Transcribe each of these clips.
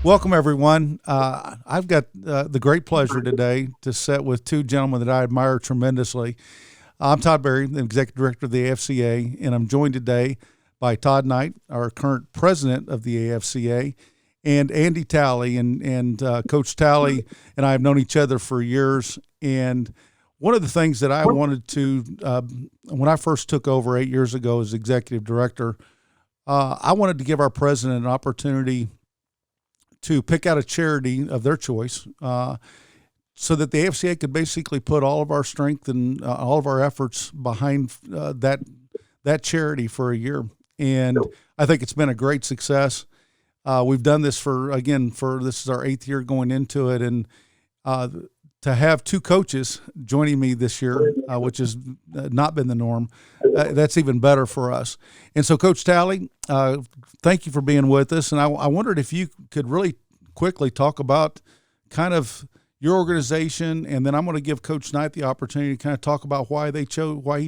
Welcome, everyone. I've got the great pleasure today to sit with two gentlemen that I admire tremendously. I'm Todd Berry, the Executive Director of the AFCA, and I'm joined today by Todd Knight, our current President of the AFCA, and Andy Talley. And Coach Talley and I have known each other for years. And one of the things that I wanted to, when I first took over 8 years ago as Executive Director, I wanted to give our President an opportunity to pick out a charity of their choice, so that the AFCA could basically put all of our strength and all of our efforts behind that charity for a year. And I think it's been a great success. We've done this this is our 8th year going into it, and to have two coaches joining me this year, which has not been the norm, that's even better for us. And so, Coach Talley, thank you for being with us. And I wondered if you could really quickly talk about kind of your organization, and then I'm going to give Coach Knight the opportunity to kind of talk about why he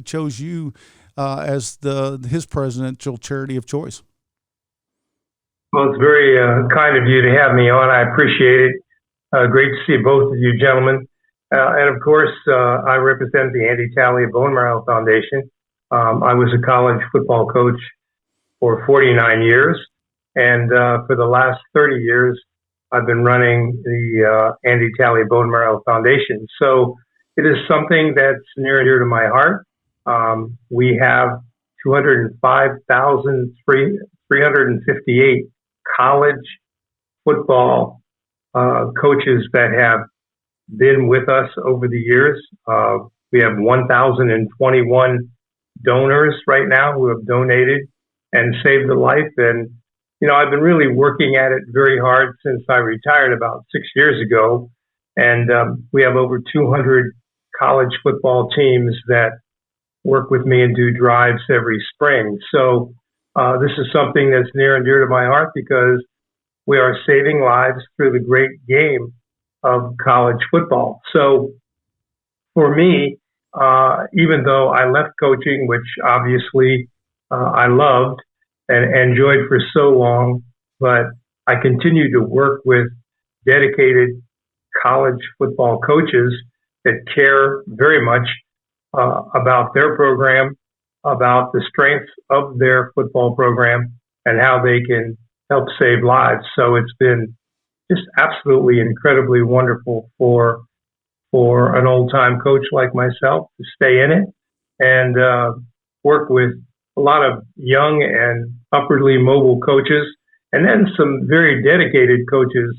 chose you as his presidential charity of choice. Well, it's very kind of you to have me on. I appreciate it. Great to see both of you gentlemen. And of course, I represent the Andy Talley Bone Marrow Foundation. I was a college football coach for 49 years. And for the last 30 years, I've been running the Andy Talley Bone Marrow Foundation. So it is something that's near and dear to my heart. We have 205,358 college football coaches that have been with us over the years. We have 1,021 donors right now who have donated and saved a life. And, I've been really working at it very hard since I retired about 6 years ago. And we have over 200 college football teams that work with me and do drives every spring. So this is something that's near and dear to my heart because we are saving lives through the great game of college football. So for me, even though I left coaching, which obviously I loved and enjoyed for so long, but I continue to work with dedicated college football coaches that care very much about their program, about the strengths of their football program, and how they can help save lives. So it's been just absolutely incredibly wonderful for an old-time coach like myself to stay in it and work with a lot of young and upwardly mobile coaches, and then some very dedicated coaches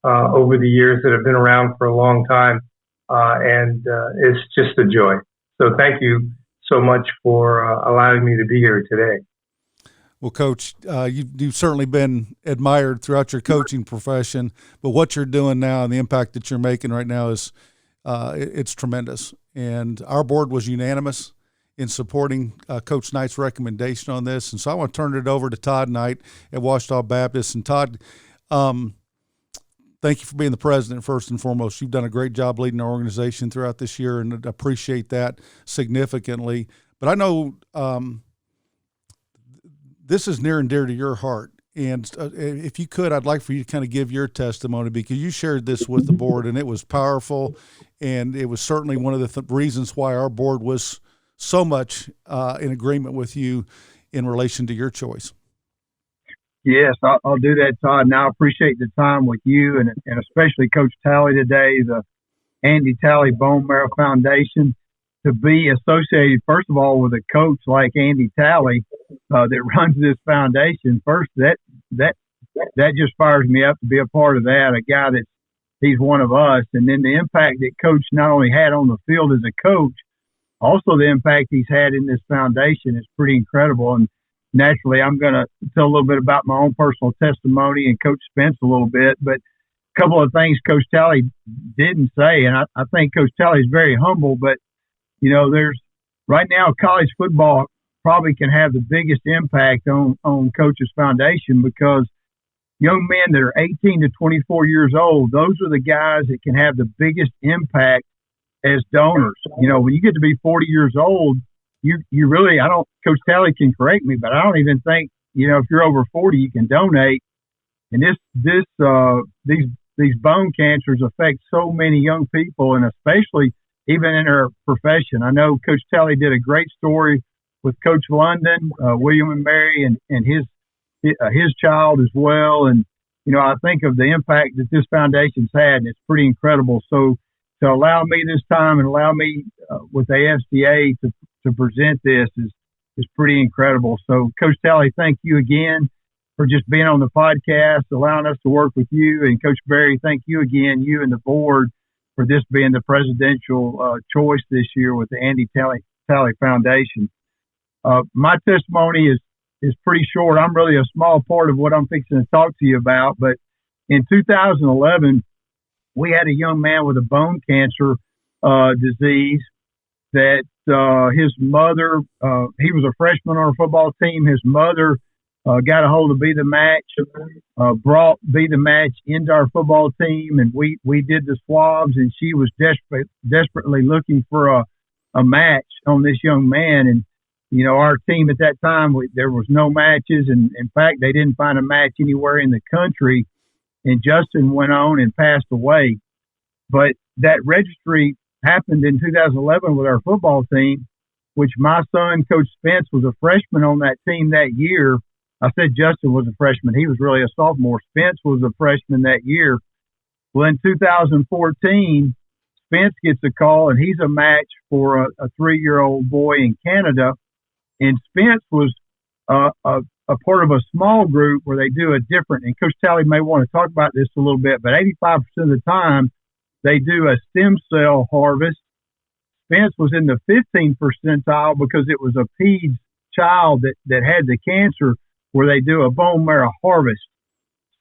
over the years that have been around for a long time. And it's just a joy. So thank you so much for allowing me to be here today. Well, Coach, you've certainly been admired throughout your coaching profession, but what you're doing now and the impact that you're making right now is it's tremendous. And our board was unanimous in supporting Coach Knight's recommendation on this. And so I want to turn it over to Todd Knight at Ouachita Baptist. And Todd, thank you for being the president first and foremost. You've done a great job leading our organization throughout this year, and I appreciate that significantly. But I know this is near and dear to your heart. And if you could, I'd like for you to kind of give your testimony, because you shared this with the board and it was powerful. And it was certainly one of the reasons why our board was so much in agreement with you in relation to your choice. Yes, I'll do that, Todd. And I appreciate the time with you and especially Coach Talley today, the Andy Talley Bone Marrow Foundation. To be associated, first of all, with a coach like Andy Talley that runs this foundation, first that just fires me up to be a part of that. A guy he's one of us, and then the impact that Coach not only had on the field as a coach, also the impact he's had in this foundation is pretty incredible. And naturally, I'm going to tell a little bit about my own personal testimony and Coach Spence a little bit, but a couple of things Coach Talley didn't say, and I think Coach Talley is very humble, but there's right now college football probably can have the biggest impact on Coach's Foundation, because young men that are 18 to 24 years old, those are the guys that can have the biggest impact as donors. When you get to be 40 years old, you really, Coach Talley can correct me, but I don't even think, if you're over 40, you can donate. And these bone cancers affect so many young people, and especially even in our profession. I know Coach Talley did a great story with Coach London, William and Mary, and his child as well. And I think of the impact that this foundation's had, and it's pretty incredible. So to allow me this time and allow me with the AFCA to present this is pretty incredible. So Coach Talley, thank you again for just being on the podcast, allowing us to work with you. And Coach Berry, thank you again, you and the board, for this being the presidential choice this year with the Andy Talley Foundation. My testimony is pretty short. I'm really a small part of what I'm fixing to talk to you about. But in 2011, we had a young man with a bone cancer disease that his mother, he was a freshman on our football team. His mother got a hold of Be the Match, brought Be the Match into our football team, and we did the swabs, and she was desperately looking for a match on this young man. And our team at that time, there was no matches, and in fact, they didn't find a match anywhere in the country. And Justin went on and passed away. But that registry happened in 2011 with our football team, which my son, Coach Spence, was a freshman on that team that year. I said Justin was a freshman. He was really a sophomore. Spence was a freshman that year. Well, in 2014, Spence gets a call, and he's a match for a 3-year-old boy in Canada. And Spence was a part of a small group where they do a different, and Coach Talley may want to talk about this a little bit, but 85% of the time they do a stem cell harvest. Spence was in the 15th percentile because it was a peds child that had the cancer, where they do a bone marrow harvest.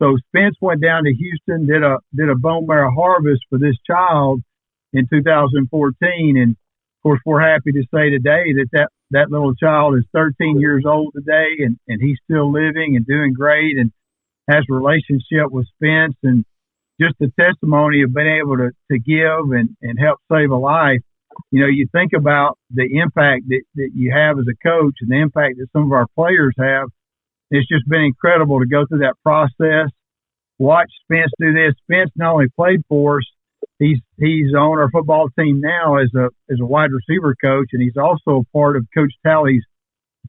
So Spence went down to Houston, did a bone marrow harvest for this child in 2014. And of course, we're happy to say today that little child is 13 years old today, and he's still living and doing great and has a relationship with Spence. And just the testimony of being able to give and help save a life. You think about the impact that you have as a coach and the impact that some of our players have. It's just been incredible to go through that process, watch Spence do this. Spence not only played for us, he's on our football team now as a wide receiver coach, and he's also part of Coach Talley's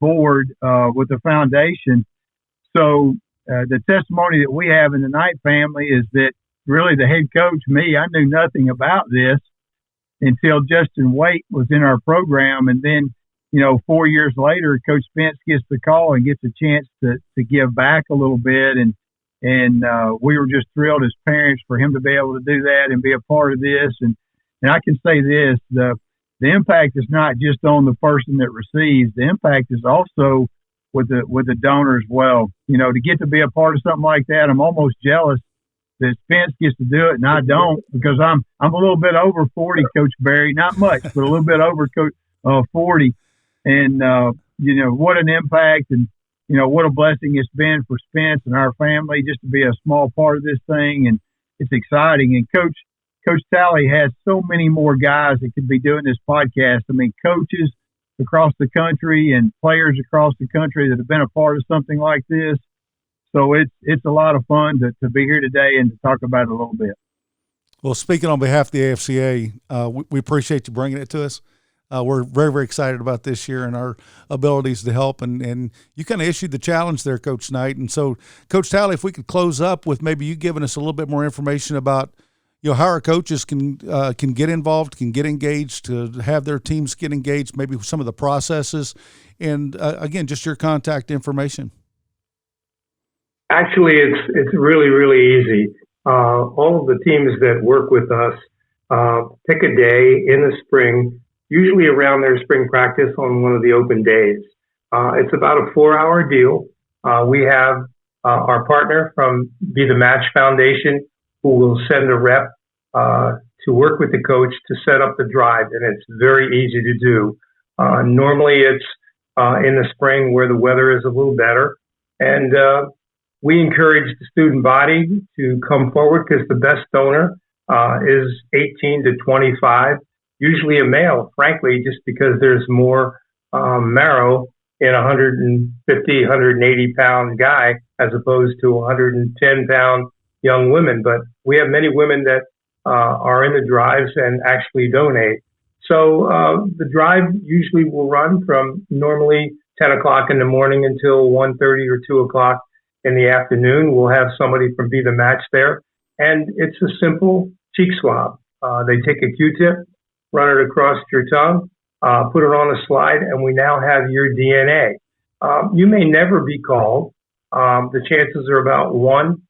board with the foundation. So the testimony that we have in the Knight family is that really the head coach, me, I knew nothing about this until Justin Waite was in our program, and then 4 years later, Coach Spence gets the call and gets a chance to give back a little bit. And we were just thrilled as parents for him to be able to do that and be a part of this. And I can say this, the impact is not just on the person that receives. The impact is also with the donor as well. To get to be a part of something like that, I'm almost jealous that Spence gets to do it and I don't, because I'm a little bit over 40, Coach Berry. Not much, but a little bit over 40. And, what an impact and, what a blessing it's been for Spence and our family just to be a small part of this thing. And it's exciting. And Coach Talley has so many more guys that could be doing this podcast. I mean, coaches across the country and players across the country that have been a part of something like this. So it's a lot of fun to be here today and to talk about it a little bit. Well, speaking on behalf of the AFCA, we appreciate you bringing it to us. We're very, very excited about this year and our abilities to help. And you kind of issued the challenge there, Coach Knight. And so, Coach Talley, if we could close up with maybe you giving us a little bit more information about how our coaches can get involved, can get engaged, to have their teams get engaged, maybe some of the processes, and again, just your contact information. Actually, it's really, really easy. All of the teams that work with us pick a day in the spring, usually around their spring practice on one of the open days. It's about a 4-hour deal. We have our partner from Be the Match Foundation who will send a rep to work with the coach to set up the drive, and it's very easy to do. Normally it's in the spring where the weather is a little better, and we encourage the student body to come forward because the best donor is 18 to 25, usually a male, frankly, just because there's more marrow in a 150, 180-pound guy as opposed to 110-pound young women. But we have many women that are in the drives and actually donate. So the drive usually will run from normally 10 o'clock in the morning until 1:30 or 2 o'clock in the afternoon. We'll have somebody from Be the Match there. And it's a simple cheek swab. They take a Q-tip, run it across your tongue, put it on a slide, and we now have your DNA. You may never be called. The chances are about 1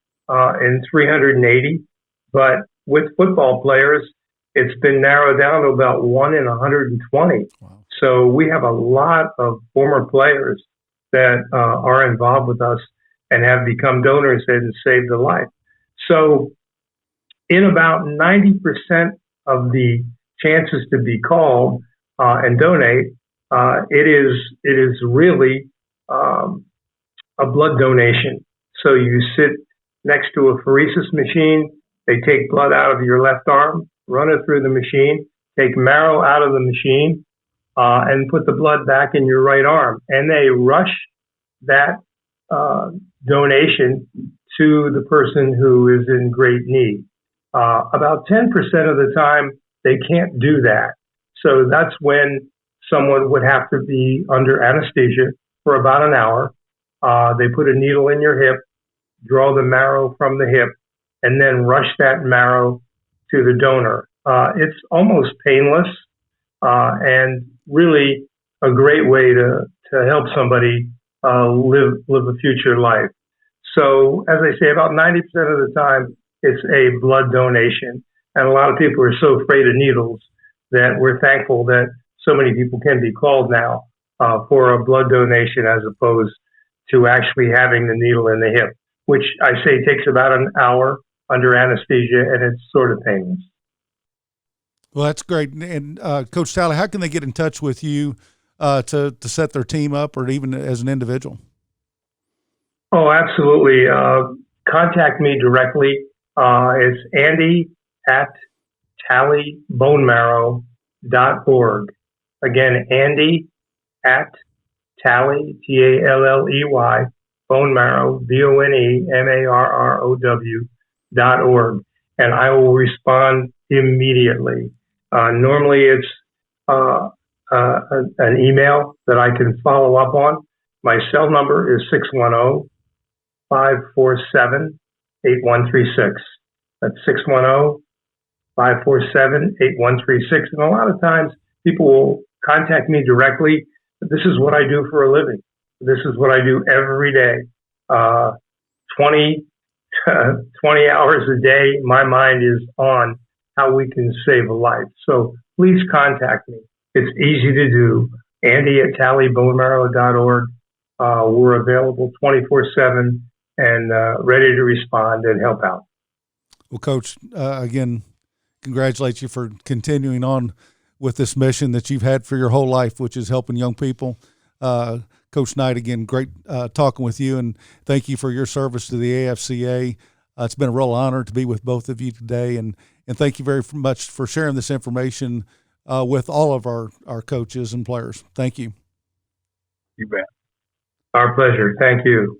in 380. But with football players, it's been narrowed down to about 1 in 120. Wow. So we have a lot of former players that are involved with us and have become donors and saved a life. So in about 90% of the chances to be called and donate, it is really a blood donation. So you sit next to a pheresis machine. They take blood out of your left arm, run it through the machine, take marrow out of the machine, and put the blood back in your right arm. And they rush that donation to the person who is in great need. About 10% of the time, they can't do that. So that's when someone would have to be under anesthesia for about an hour. They put a needle in your hip, draw the marrow from the hip, and then rush that marrow to the donor. It's almost painless and really a great way to help somebody live a future life. So, as I say, about 90% of the time, it's a blood donation. And a lot of people are so afraid of needles that we're thankful that so many people can be called now for a blood donation as opposed to actually having the needle in the hip, which I say takes about an hour under anesthesia, and it's sort of painless. Well, that's great. And Coach Talley, how can they get in touch with you to set their team up or even as an individual? Oh, absolutely. Contact me directly. It's Andy at talleybonemarrow.org. Again, Andy at Talley, Talley, bone marrow, BONEMARROW.org. And I will respond immediately. Normally it's an email that I can follow up on. My cell number is 610-547-8136. That's 610-547-8136. And a lot of times people will contact me directly. This is what I do for a living. This is what I do every day. 20 hours a day, my mind is on how we can save a life. So please contact me. It's easy to do. Andy at talleybonemarrow.org. We're available 24/7 and ready to respond and help out. Well, Coach, again, congratulate you for continuing on with this mission that you've had for your whole life, which is helping young people. Coach Knight, again, great talking with you, and thank you for your service to the AFCA. It's been a real honor to be with both of you today, and thank you very much for sharing this information with all of our coaches and players. Thank you. You bet. Our pleasure. Thank you.